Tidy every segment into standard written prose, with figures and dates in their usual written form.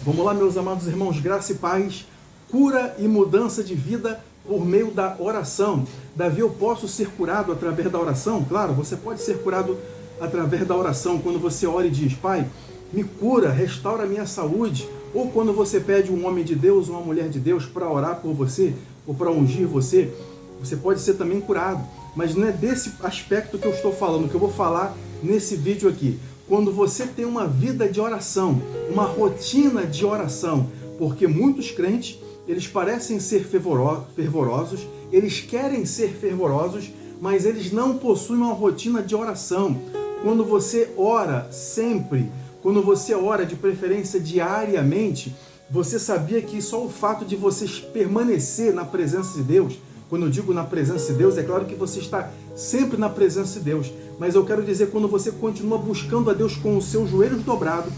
Vamos lá, meus amados irmãos, graça e paz, cura e mudança de vida por meio da oração. Davi, eu posso ser curado através da oração? Claro, você pode ser curado através da oração, quando você ora e diz, Pai, me cura, restaura a minha saúde, ou quando você pede um homem de Deus, uma mulher de Deus para orar por você, ou para ungir você, você pode ser também curado. Mas não é desse aspecto que eu estou falando, que eu vou falar nesse vídeo aqui. Quando você tem uma vida de oração, uma rotina de oração, porque muitos crentes, eles parecem ser fervorosos, eles querem ser fervorosos, mas eles não possuem uma rotina de oração. Quando você ora sempre, quando você ora de preferência diariamente, você sabia que só o fato de você permanecer na presença de Deus, quando eu digo na presença de Deus, é claro que você está sempre na presença de Deus, mas eu quero dizer quando você continua buscando a Deus com os seus joelhos dobrados,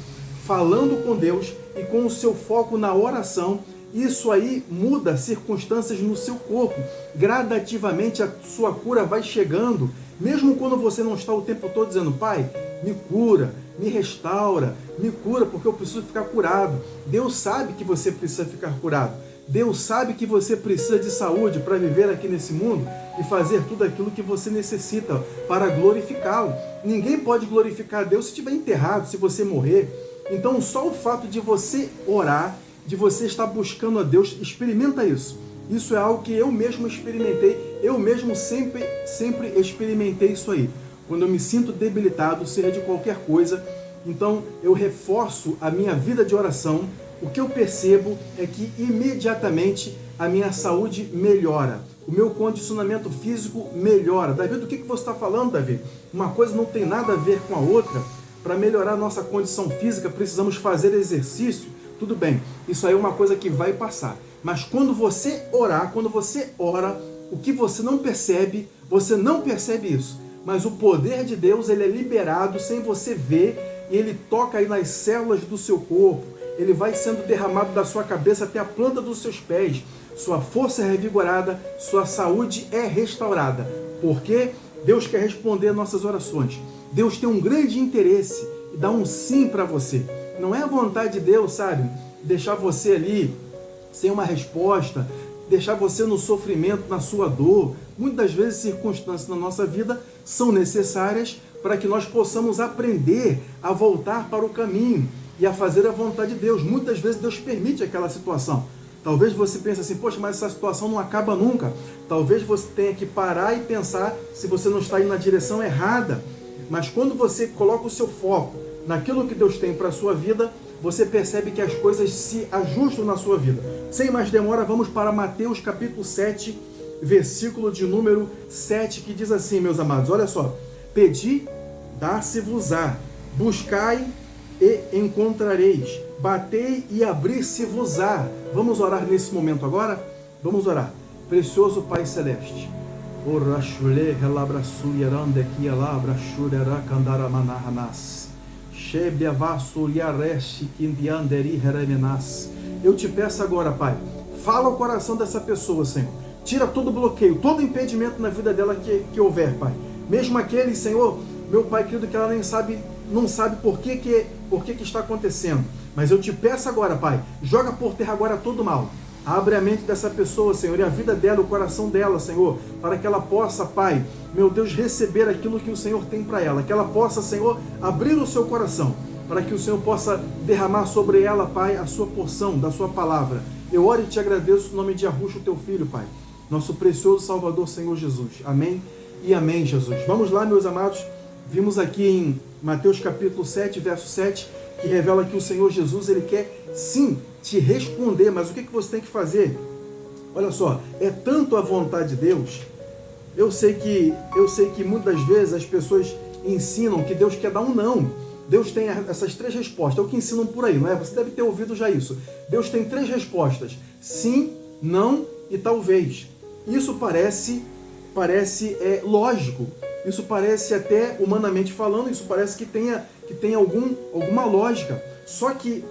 falando com Deus e com o seu foco na oração, isso aí muda circunstâncias no seu corpo. Gradativamente a sua cura vai chegando, mesmo quando você não está o tempo todo dizendo, Pai, me cura, me restaura, me cura porque eu preciso ficar curado. Deus sabe que você precisa ficar curado. Deus sabe que você precisa de saúde para viver aqui nesse mundo e fazer tudo aquilo que você necessita para glorificá-lo. Ninguém pode glorificar a Deus se estiver enterrado, se você morrer. Então só o fato de você orar, de você estar buscando a Deus, experimenta isso. Isso é algo que eu mesmo experimentei, eu mesmo sempre experimentei isso aí. Quando eu me sinto debilitado, seja de qualquer coisa, então eu reforço a minha vida de oração. O que eu percebo é que imediatamente a minha saúde melhora, o meu condicionamento físico melhora. Davi, do que você está falando, Davi? Uma coisa não tem nada a ver com a outra. Para melhorar a nossa condição física, precisamos fazer exercício. Tudo bem, isso aí é uma coisa que vai passar. Mas quando você orar, quando você ora, o que você não percebe isso. Mas o poder de Deus, ele é liberado sem você ver, e ele toca aí nas células do seu corpo. Ele vai sendo derramado da sua cabeça até a planta dos seus pés. Sua força é revigorada, sua saúde é restaurada. Porque Deus quer responder nossas orações. Deus tem um grande interesse e dá um sim para você. Não é a vontade de Deus, sabe? Deixar você ali sem uma resposta, deixar você no sofrimento, na sua dor. Muitas vezes circunstâncias na nossa vida são necessárias para que nós possamos aprender a voltar para o caminho e a fazer a vontade de Deus. Muitas vezes Deus permite aquela situação. Talvez você pense assim, poxa, mas essa situação não acaba nunca. Talvez você tenha que parar e pensar se você não está indo na direção errada. Mas quando você coloca o seu foco naquilo que Deus tem para a sua vida, você percebe que as coisas se ajustam na sua vida. Sem mais demora, vamos para Mateus capítulo 7, versículo de número 7, que diz assim, meus amados, olha só. Pedi, dar-se-vos-á. Buscai e encontrareis, batei e abrir-se-vos-á. Vamos orar nesse momento agora? Vamos orar. Precioso Pai Celeste, eu te peço agora, Pai, fala o coração dessa pessoa, Senhor. Tira todo bloqueio, todo impedimento na vida dela que houver, Pai. Mesmo aquele, Senhor, meu Pai querido, que ela nem sabe, não sabe por que está acontecendo. Mas eu te peço agora, Pai, joga por terra agora todo mal. Abre a mente dessa pessoa, Senhor, e a vida dela, o coração dela, Senhor, para que ela possa, Pai, meu Deus, receber aquilo que o Senhor tem para ela. Que ela possa, Senhor, abrir o seu coração, para que o Senhor possa derramar sobre ela, Pai, a sua porção da sua palavra. Eu oro e te agradeço no nome de Arruxo, teu filho, Pai. Nosso precioso Salvador, Senhor Jesus. Amém e amém, Jesus. Vamos lá, meus amados. Vimos aqui em Mateus capítulo 7, verso 7, que revela que o Senhor Jesus, ele quer sim te responder, mas o que você tem que fazer? Olha só, é tanto a vontade de Deus. Eu sei que muitas vezes as pessoas ensinam que Deus quer dar um não. Deus tem essas três respostas, é o que ensinam por aí, não é? Você deve ter ouvido já isso. Deus tem três respostas: sim, não e talvez. Isso parece lógico. Isso parece, até humanamente falando, isso parece que tenha alguma lógica. Só que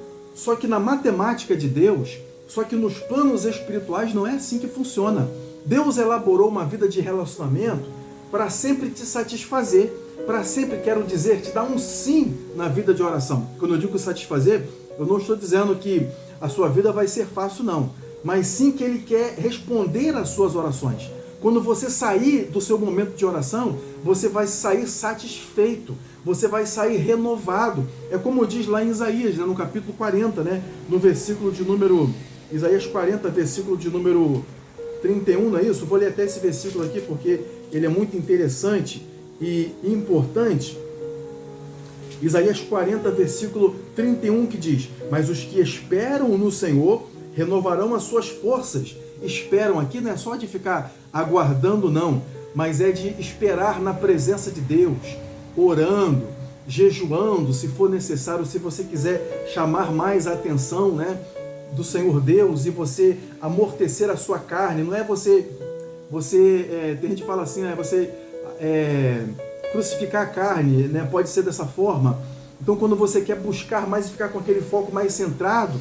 na matemática de Deus, só que nos planos espirituais não é assim que funciona. Deus elaborou uma vida de relacionamento para sempre te satisfazer, para sempre, quero dizer, te dar um sim na vida de oração. Quando eu digo satisfazer, Eu não estou dizendo que a sua vida vai ser fácil, não. Mas sim que Ele quer responder às suas orações. Quando você sair do seu momento de oração, você vai sair satisfeito. Você vai sair renovado. É como diz lá em Isaías, né, no capítulo 40, né, no versículo de número... Isaías 40, versículo de número 31, não é isso? Vou ler até esse versículo aqui porque ele é muito interessante e importante. Isaías 40, versículo 31, que diz: mas os que esperam no Senhor renovarão as suas forças. Esperam aqui não é só de ficar aguardando, não, mas é de esperar na presença de Deus, orando, jejuando, se for necessário, se você quiser chamar mais a atenção, né, do Senhor Deus, e você amortecer a sua carne. Não é você tem gente que fala assim, você crucificar a carne, né? Pode ser dessa forma. Então, quando você quer buscar mais e ficar com aquele foco mais centrado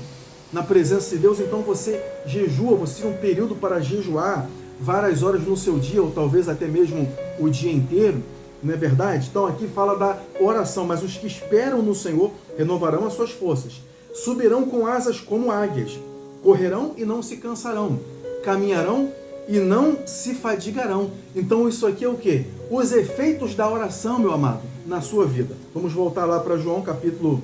na presença de Deus, então você jejua, você tira um período para jejuar, várias horas no seu dia, ou talvez até mesmo o dia inteiro, não é verdade? Então aqui fala da oração, mas os que esperam no Senhor renovarão as suas forças, subirão com asas como águias, correrão e não se cansarão, caminharão e não se fadigarão. Então isso aqui é o quê? Os efeitos da oração, meu amado, na sua vida. Vamos voltar lá para João capítulo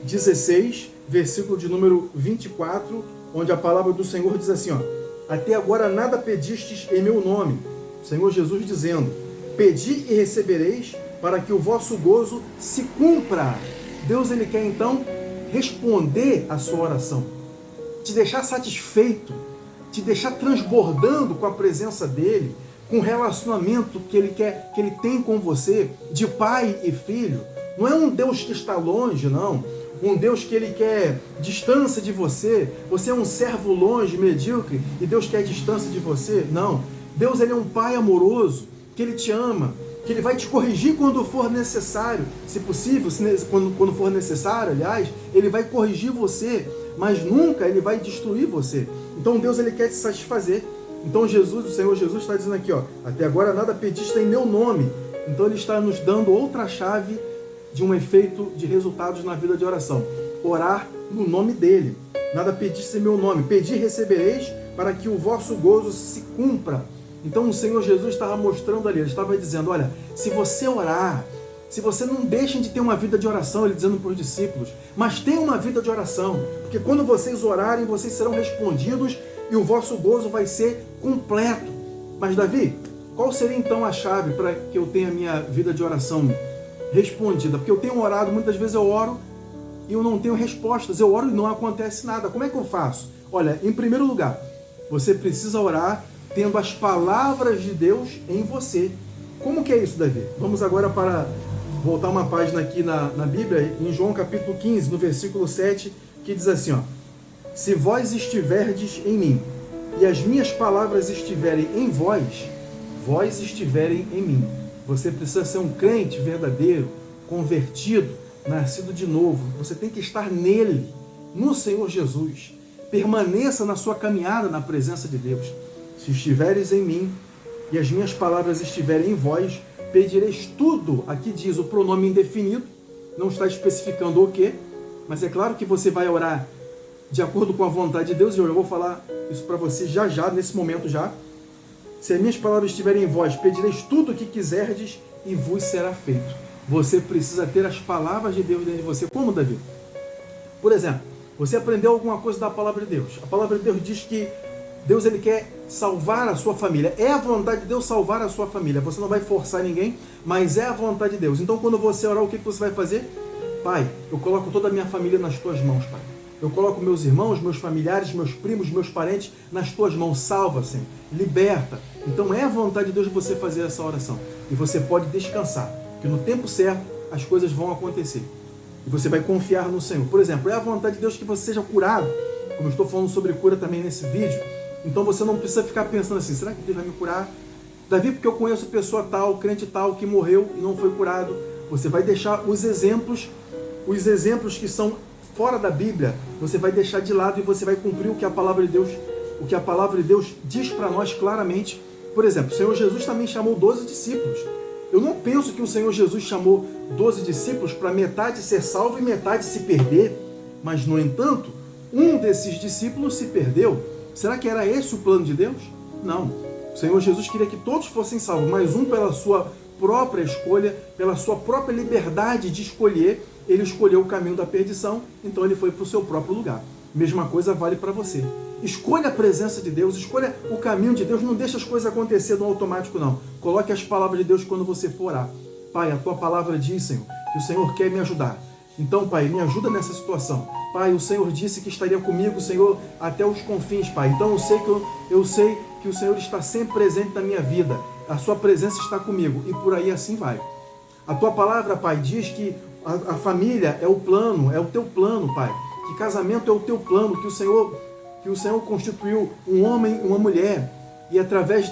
16, versículo de número 24, onde a palavra do Senhor diz assim, ó: até agora nada pedistes em meu nome. O Senhor Jesus dizendo: pedi e recebereis, para que o vosso gozo se cumpra. Deus, ele quer então responder a sua oração, te deixar satisfeito, te deixar transbordando com a presença dele, com o relacionamento que ele quer, que ele tem com você, de pai e filho. Não é um Deus que está longe, não. Um Deus que ele quer distância de você. Você é um servo longe, medíocre, e Deus quer distância de você. Não. Deus, ele é um pai amoroso, que ele te ama, que ele vai te corrigir quando for necessário. Se possível, quando for necessário, aliás, ele vai corrigir você, mas nunca ele vai destruir você. Então Deus, ele quer te satisfazer. Então Jesus, o Senhor Jesus está dizendo aqui, ó: até agora nada pediste em meu nome. Então ele está nos dando outra chave de um efeito de resultados na vida de oração. Orar no nome dele. Nada pediste em meu nome. Pedi e recebereis, para que o vosso gozo se cumpra. Então o Senhor Jesus estava mostrando ali, ele estava dizendo, olha, se você orar, se você não deixem de ter uma vida de oração, ele dizendo para os discípulos, mas tenha uma vida de oração, porque quando vocês orarem, vocês serão respondidos e o vosso gozo vai ser completo. Mas Davi, qual seria então a chave para que eu tenha a minha vida de oração respondida? Porque eu tenho orado, muitas vezes eu oro e eu não tenho respostas, eu oro e não acontece nada. Como é que eu faço? Olha, em primeiro lugar, você precisa orar tendo as palavras de Deus em você. Como que é isso, Davi? Vamos agora para voltar uma página aqui na Bíblia, em João capítulo 15, no versículo 7, que diz assim, ó: se vós estiverdes em mim, e as minhas palavras estiverem em vós, vós estiverem em mim. Você precisa ser um crente verdadeiro, convertido, nascido de novo. Você tem que estar nele, no Senhor Jesus. Permaneça na sua caminhada na presença de Deus. Se estiveres em mim e as minhas palavras estiverem em vós, pedireis tudo. Aqui diz o pronome indefinido, não está especificando o quê, mas é claro que você vai orar de acordo com a vontade de Deus, e eu vou falar isso para você já, nesse momento já. Se as minhas palavras estiverem em vós, pedireis tudo o que quiserdes e vos será feito. Você precisa ter as palavras de Deus dentro de você. Como, Davi? Por exemplo, você aprendeu alguma coisa da palavra de Deus. A palavra de Deus diz que Deus, ele quer salvar a sua família. É a vontade de Deus salvar a sua família. Você não vai forçar ninguém, mas é a vontade de Deus. Então, quando você orar, o que você vai fazer? Pai, eu coloco toda a minha família nas tuas mãos, Pai. Eu coloco meus irmãos, meus familiares, meus primos, meus parentes nas tuas mãos. Salva, Senhor. Liberta. Então, é a vontade de Deus você fazer essa oração. E você pode descansar, que no tempo certo as coisas vão acontecer. E você vai confiar no Senhor. Por exemplo, é a vontade de Deus que você seja curado. Como eu estou falando sobre cura também nesse vídeo. Então você não precisa ficar pensando assim, será que Deus vai me curar? Davi, porque eu conheço pessoa tal, crente tal, que morreu e não foi curado. Você vai deixar os exemplos que são fora da Bíblia, você vai deixar de lado e você vai cumprir o que a palavra de Deus diz para nós claramente. Por exemplo, o Senhor Jesus também chamou 12 discípulos. Eu não penso que o Senhor Jesus chamou 12 discípulos para metade ser salvo e metade se perder. Mas, no entanto, um desses discípulos se perdeu. Será que era esse o plano de Deus? Não. O Senhor Jesus queria que todos fossem salvos, mas um pela sua própria escolha, pela sua própria liberdade de escolher, ele escolheu o caminho da perdição, então ele foi para o seu próprio lugar. Mesma coisa vale para você. Escolha a presença de Deus, escolha o caminho de Deus, não deixe as coisas acontecer no automático, não. Coloque as palavras de Deus quando você for orar. Pai, a tua palavra diz, Senhor, que o Senhor quer me ajudar. Então, Pai, me ajuda nessa situação. Pai, o Senhor disse que estaria comigo, Senhor, até os confins, Pai. Então eu sei que o Senhor está sempre presente na minha vida. A sua presença está comigo. E por aí assim vai. A tua palavra, Pai, diz que a família é o plano, é o teu plano, Pai. Que casamento é o teu plano, que o Senhor constituiu um homem e uma mulher. E através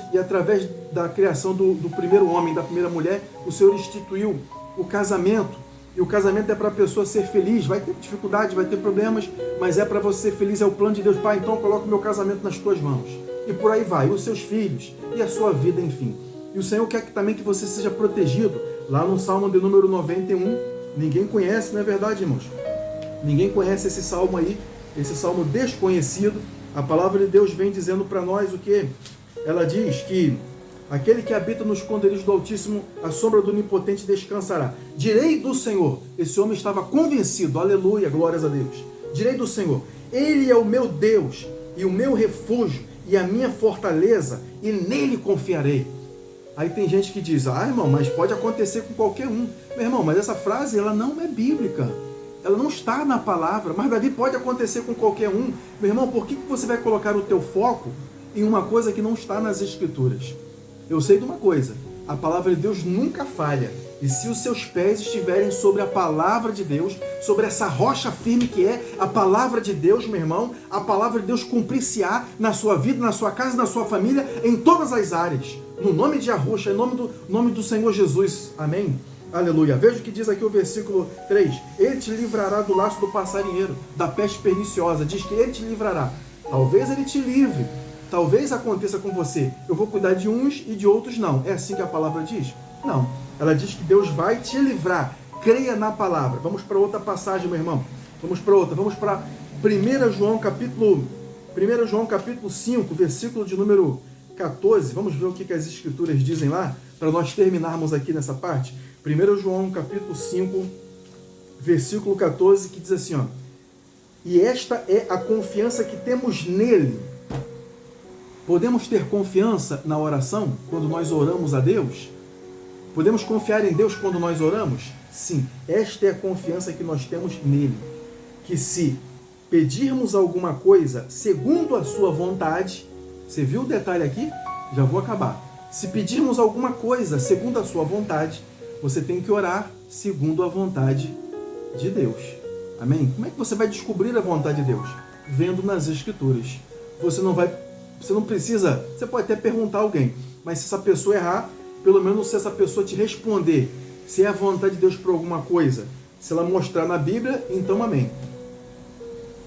da criação do primeiro homem e da primeira mulher, o Senhor instituiu o casamento. E o casamento é para a pessoa ser feliz. Vai ter dificuldade, vai ter problemas, mas é para você ser feliz, é o plano de Deus. Pai, então coloca o meu casamento nas tuas mãos. E por aí vai, os seus filhos e a sua vida, enfim. E o Senhor quer também que você seja protegido. Lá no Salmo de número 91, ninguém conhece, não é verdade, irmãos? Ninguém conhece esse salmo aí, esse salmo desconhecido. A palavra de Deus vem dizendo para nós o quê? Ela diz que aquele que habita no esconderijo do Altíssimo, a sombra do Onipotente descansará. Direi do Senhor, esse homem estava convencido, aleluia, glórias a Deus. Direi do Senhor, Ele é o meu Deus e o meu refúgio e a minha fortaleza, e nele confiarei. Aí tem gente que diz, irmão, mas pode acontecer com qualquer um. Meu irmão, mas essa frase, ela não é bíblica. Ela não está na palavra, mas Davi pode acontecer com qualquer um. Meu irmão, por que você vai colocar o teu foco em uma coisa que não está nas Escrituras? Eu sei de uma coisa, a palavra de Deus nunca falha. E se os seus pés estiverem sobre a palavra de Deus, sobre essa rocha firme que é a palavra de Deus, meu irmão, a palavra de Deus cumprir-se-á na sua vida, na sua casa, na sua família, em todas as áreas. No nome de Yahushua, em nome do Senhor Jesus. Amém? Aleluia. Veja o que diz aqui o versículo 3. Ele te livrará do laço do passarinheiro, da peste perniciosa. Diz que ele te livrará. Talvez ele te livre. Talvez aconteça com você. Eu vou cuidar de uns e de outros não. É assim que a palavra diz? Não. Ela diz que Deus vai te livrar. Creia na palavra. Vamos para outra passagem, meu irmão. Vamos para outra. Vamos para 1 João capítulo 5, versículo de número 14. Vamos ver o que as Escrituras dizem lá, para nós terminarmos aqui nessa parte. 1 João capítulo 5, versículo 14, que diz assim, ó, e esta é a confiança que temos nele. Podemos ter confiança na oração quando nós oramos a Deus? Podemos confiar em Deus quando nós oramos? Sim, esta é a confiança que nós temos nele. Que se pedirmos alguma coisa segundo a sua vontade, você viu o detalhe aqui? Já vou acabar. Se pedirmos alguma coisa segundo a sua vontade, você tem que orar segundo a vontade de Deus. Amém? Como é que você vai descobrir a vontade de Deus? Vendo nas Escrituras. Você não precisa, você pode até perguntar a alguém, mas se essa pessoa errar, pelo menos se essa pessoa te responder, se é a vontade de Deus por alguma coisa, se ela mostrar na Bíblia, então amém.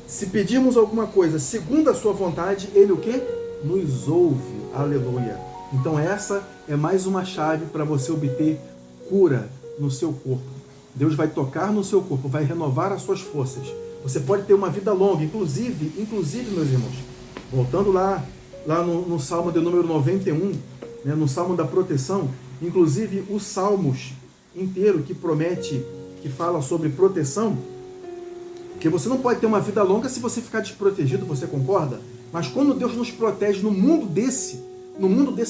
Se pedirmos alguma coisa segundo a sua vontade, Ele o quê? Nos ouve. Aleluia. Então essa é mais uma chave para você obter cura no seu corpo. Deus vai tocar no seu corpo, vai renovar as suas forças. Você pode ter uma vida longa, inclusive, meus irmãos, voltando lá no Salmo de número 91, né, no Salmo da proteção, inclusive os Salmos inteiro que promete, que fala sobre proteção, porque você não pode ter uma vida longa se você ficar desprotegido, você concorda? Mas quando Deus nos protege no mundo desse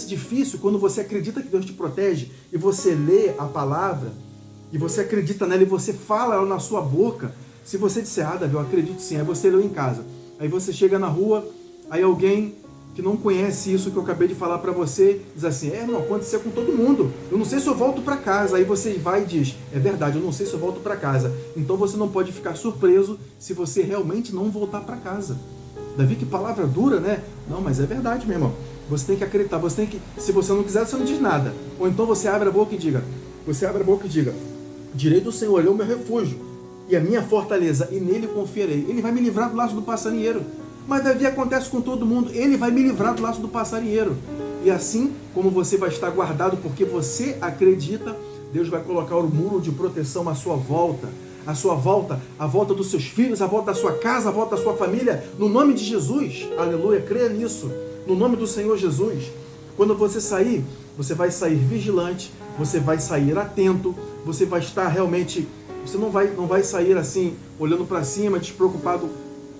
difícil, quando você acredita que Deus te protege, e você lê a palavra, e você acredita nela, e você fala ela na sua boca, se você disser, Davi, eu acredito sim, aí você leu em casa, aí você chega na rua, aí alguém que não conhece isso que eu acabei de falar para você, diz assim, irmão, aconteceu com todo mundo, eu não sei se eu volto para casa, aí você vai e diz, é verdade, eu não sei se eu volto para casa, então você não pode ficar surpreso se você realmente não voltar para casa. Davi, que palavra dura, né? Não, mas é verdade, meu irmão. Você tem que acreditar, se você não quiser, você não diz nada. Ou então você abre a boca e diga, direi do Senhor, Ele é o meu refúgio e a minha fortaleza, e nele confiarei. Ele vai me livrar do laço do passarinheiro. Mas Davi, acontece com todo mundo, Ele vai me livrar do laço do passarinheiro. E assim como você vai estar guardado porque você acredita, Deus vai colocar o muro de proteção à sua volta, a volta dos seus filhos, a volta da sua casa, a volta da sua família, no nome de Jesus. Aleluia, creia nisso, no nome do Senhor Jesus. Quando você sair, você vai sair vigilante, você vai sair atento, você vai estar realmente, você não vai sair assim, olhando para cima, despreocupado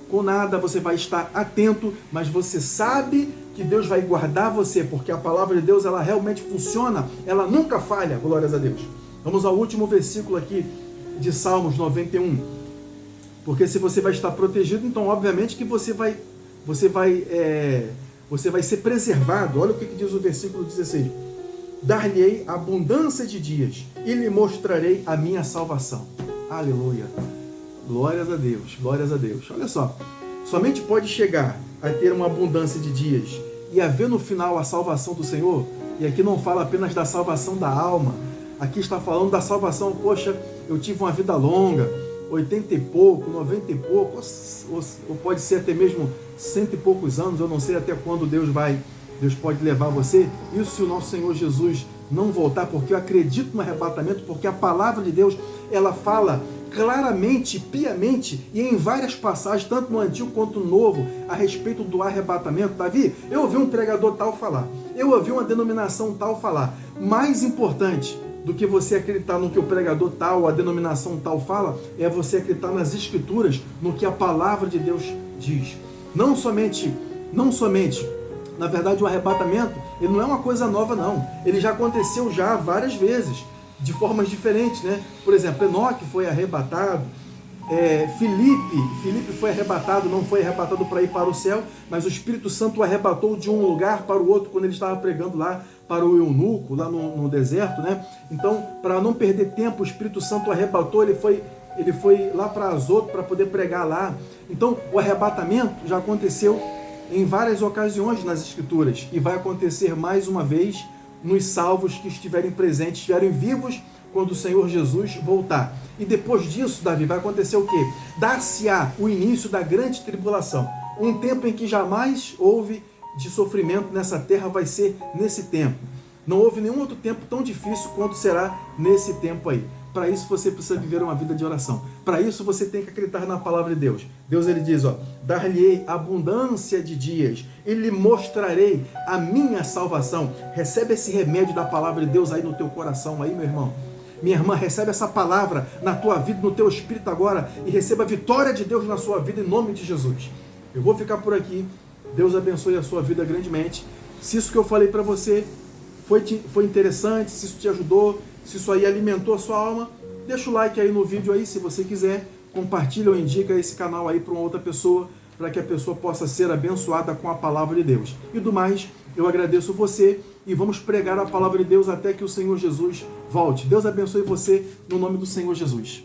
com nada, você vai estar atento, mas você sabe que Deus vai guardar você, porque a palavra de Deus, ela realmente funciona, ela nunca falha, glórias a Deus. Vamos ao último versículo aqui de Salmos 91, porque se você vai estar protegido, então obviamente que você vai ser preservado. Olha o que diz o versículo 16: dar-lhe-ei abundância de dias e lhe mostrarei a minha salvação. Aleluia, glórias a Deus, glórias a Deus. Olha só, somente pode chegar a ter uma abundância de dias e haver no final a salvação do Senhor. E aqui não fala apenas da salvação da alma, aqui está falando da salvação. Poxa, eu tive uma vida longa, 80 e pouco, 90 e pouco, ou pode ser até mesmo 100 e poucos anos, eu não sei até quando Deus pode levar você. Isso se o nosso Senhor Jesus não voltar, porque eu acredito no arrebatamento, porque a palavra de Deus, ela fala claramente, piamente, e em várias passagens, tanto no Antigo quanto no Novo, a respeito do arrebatamento. Davi, eu ouvi um pregador tal falar, eu ouvi uma denominação tal falar. Mais importante do que você acreditar no que o pregador tal, a denominação tal fala, é você acreditar nas Escrituras, no que a palavra de Deus diz. Não somente, na verdade, o arrebatamento, ele não é uma coisa nova, não. Ele já aconteceu já várias vezes, de formas diferentes, né? Por exemplo, Enoque foi arrebatado, Filipe foi arrebatado, não foi arrebatado para ir para o céu, mas o Espírito Santo o arrebatou de um lugar para o outro, quando ele estava pregando lá para o eunuco, lá no deserto, né? Então, para não perder tempo, o Espírito Santo o arrebatou, ele foi lá para Azoto para poder pregar lá. Então, o arrebatamento já aconteceu em várias ocasiões nas Escrituras, e vai acontecer mais uma vez nos salvos que estiverem presentes, estiverem vivos quando o Senhor Jesus voltar. E depois disso, Davi, vai acontecer o quê? Dar-se-á o início da grande tribulação. Um tempo em que jamais houve de sofrimento nessa terra, vai ser nesse tempo. Não houve nenhum outro tempo tão difícil quanto será nesse tempo aí. Para isso você precisa viver uma vida de oração. Para isso você tem que acreditar na palavra de Deus. Deus, ele diz, dar-lhe-ei abundância de dias e lhe mostrarei a minha salvação. Recebe esse remédio da palavra de Deus aí no teu coração aí, meu irmão. Minha irmã, recebe essa palavra na tua vida, no teu espírito agora, e receba a vitória de Deus na sua vida em nome de Jesus. Eu vou ficar por aqui. Deus abençoe a sua vida grandemente. Se isso que eu falei para você foi interessante, se isso te ajudou, se isso aí alimentou a sua alma, deixa o like aí no vídeo aí, se você quiser, compartilha ou indica esse canal aí para uma outra pessoa, para que a pessoa possa ser abençoada com a palavra de Deus. E do mais, eu agradeço você e vamos pregar a palavra de Deus até que o Senhor Jesus volte. Deus abençoe você no nome do Senhor Jesus.